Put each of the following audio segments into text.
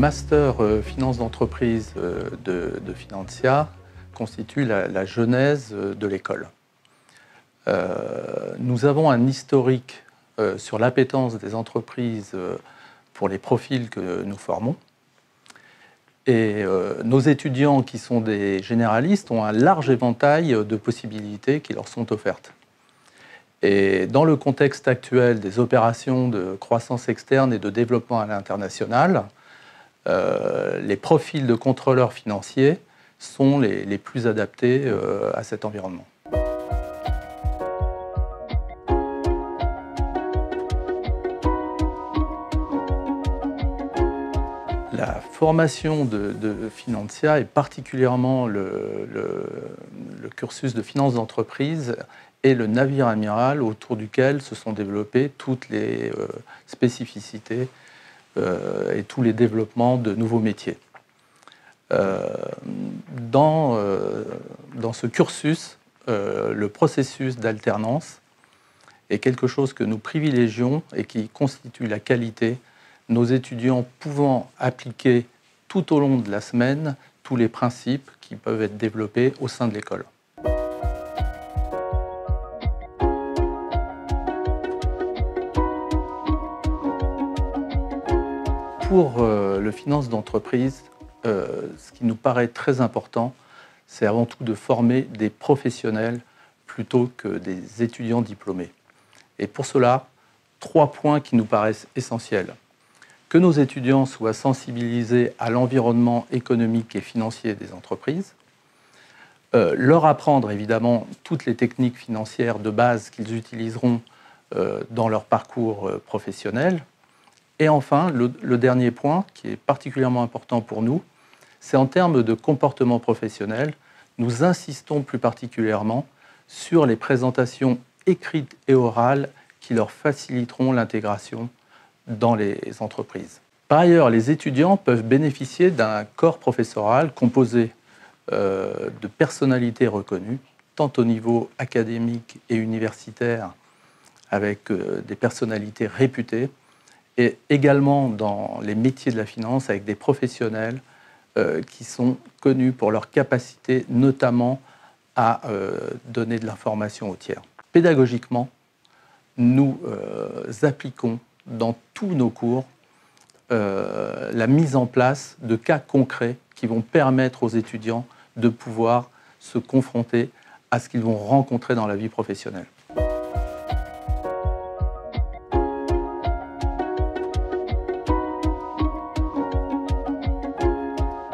master finance d'entreprise de Financia constitue la genèse de l'école. Nous avons un historique sur l'appétence des entreprises pour les profils que nous formons. Et nos étudiants qui sont des généralistes ont un large éventail de possibilités qui leur sont offertes. Et dans le contexte actuel des opérations de croissance externe et de développement à l'international, les profils de contrôleurs financiers sont les plus adaptés à cet environnement. La formation de Financia et particulièrement le cursus de finance d'entreprise est le navire amiral autour duquel se sont développées toutes les spécificités et tous les développements de nouveaux métiers. Dans ce cursus, le processus d'alternance est quelque chose que nous privilégions et qui constitue la qualité, nos étudiants pouvant appliquer tout au long de la semaine tous les principes qui peuvent être développés au sein de l'école. Pour le finance d'entreprise, ce qui nous paraît très important, c'est avant tout de former des professionnels plutôt que des étudiants diplômés. Et pour cela, 3 points qui nous paraissent essentiels. Que nos étudiants soient sensibilisés à l'environnement économique et financier des entreprises, leur apprendre évidemment toutes les techniques financières de base qu'ils utiliseront dans leur parcours professionnel. Et enfin, le dernier point, qui est particulièrement important pour nous, c'est en termes de comportement professionnel, nous insistons plus particulièrement sur les présentations écrites et orales qui leur faciliteront l'intégration dans les entreprises. Par ailleurs, les étudiants peuvent bénéficier d'un corps professoral composé de personnalités reconnues, tant au niveau académique et universitaire, avec des personnalités réputées, et également dans les métiers de la finance, avec des professionnels qui sont connus pour leur capacité, notamment à donner de l'information aux tiers. Pédagogiquement, nous appliquons dans tous nos cours la mise en place de cas concrets qui vont permettre aux étudiants de pouvoir se confronter à ce qu'ils vont rencontrer dans la vie professionnelle.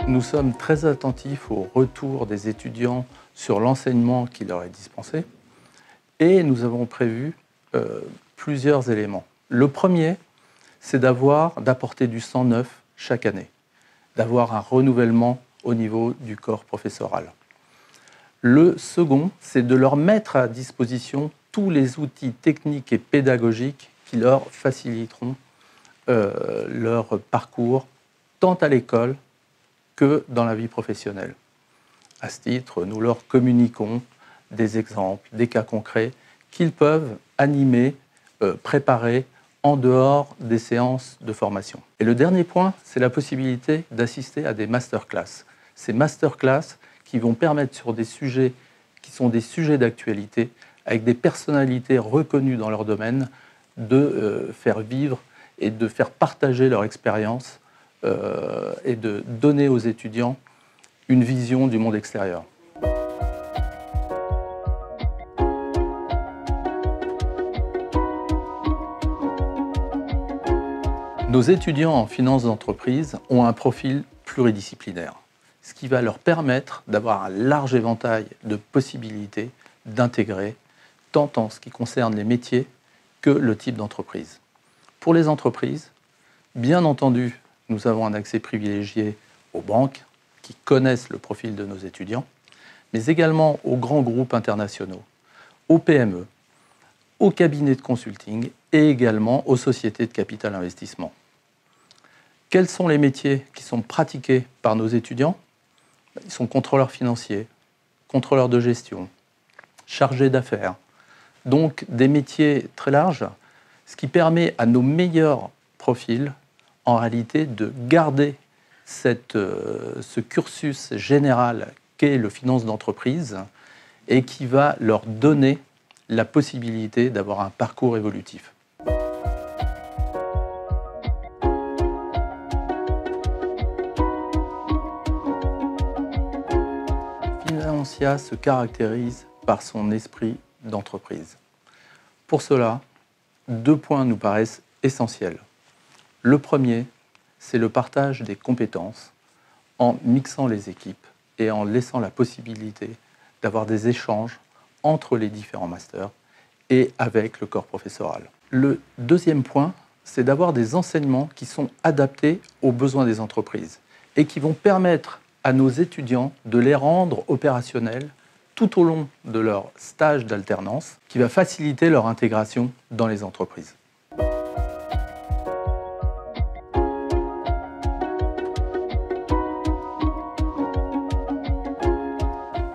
Nous sommes très attentifs au retour des étudiants sur l'enseignement qui leur est dispensé et nous avons prévu plusieurs éléments. Le premier, c'est d'apporter du sang neuf chaque année, d'avoir un renouvellement au niveau du corps professoral. Le second, c'est de leur mettre à disposition tous les outils techniques et pédagogiques qui leur faciliteront leur parcours, tant à l'école que dans la vie professionnelle. À ce titre, nous leur communiquons des exemples, des cas concrets qu'ils peuvent animer, préparer en dehors des séances de formation. Et le dernier point, c'est la possibilité d'assister à des masterclass. Ces masterclass qui vont permettre sur des sujets qui sont des sujets d'actualité, avec des personnalités reconnues dans leur domaine, de faire vivre et de faire partager leur expérience et de donner aux étudiants une vision du monde extérieur. Nos étudiants en finance d'entreprise ont un profil pluridisciplinaire, ce qui va leur permettre d'avoir un large éventail de possibilités d'intégrer, tant en ce qui concerne les métiers que le type d'entreprise. Pour les entreprises, bien entendu, nous avons un accès privilégié aux banques qui connaissent le profil de nos étudiants, mais également aux grands groupes internationaux, aux PME, aux cabinets de consulting et également aux sociétés de capital investissement. Quels sont les métiers qui sont pratiqués par nos étudiants? Ils sont contrôleurs financiers, contrôleurs de gestion, chargés d'affaires. Donc des métiers très larges, ce qui permet à nos meilleurs profils, en réalité, de garder ce cursus général qu'est le finance d'entreprise et qui va leur donner la possibilité d'avoir un parcours évolutif. Financia se caractérise par son esprit d'entreprise. Pour cela, 2 points nous paraissent essentiels. Le premier, c'est le partage des compétences en mixant les équipes et en laissant la possibilité d'avoir des échanges entre les différents masters et avec le corps professoral. Le deuxième point, c'est d'avoir des enseignements qui sont adaptés aux besoins des entreprises et qui vont permettre à nos étudiants de les rendre opérationnels tout au long de leur stage d'alternance, qui va faciliter leur intégration dans les entreprises.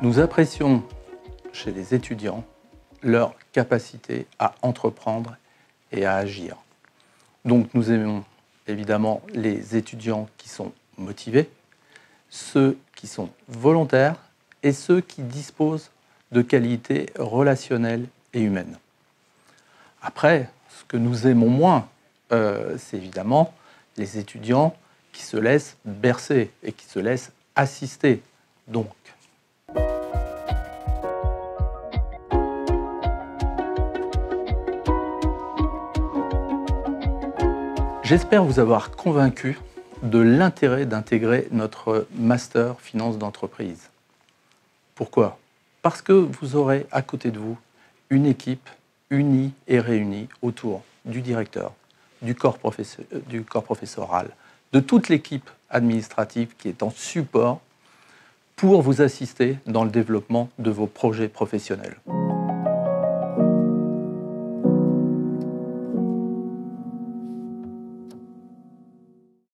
Nous apprécions chez les étudiants leur capacité à entreprendre et à agir. Donc nous aimons évidemment les étudiants qui sont motivés, ceux qui sont volontaires et ceux qui disposent de qualités relationnelles et humaines. Après, ce que nous aimons moins, c'est évidemment les étudiants qui se laissent bercer et qui se laissent assister. Donc, j'espère vous avoir convaincu de l'intérêt d'intégrer notre master finance d'entreprise. Pourquoi? Parce que vous aurez à côté de vous une équipe unie et réunie autour du directeur, du corps professoral, de toute l'équipe administrative qui est en support pour vous assister dans le développement de vos projets professionnels.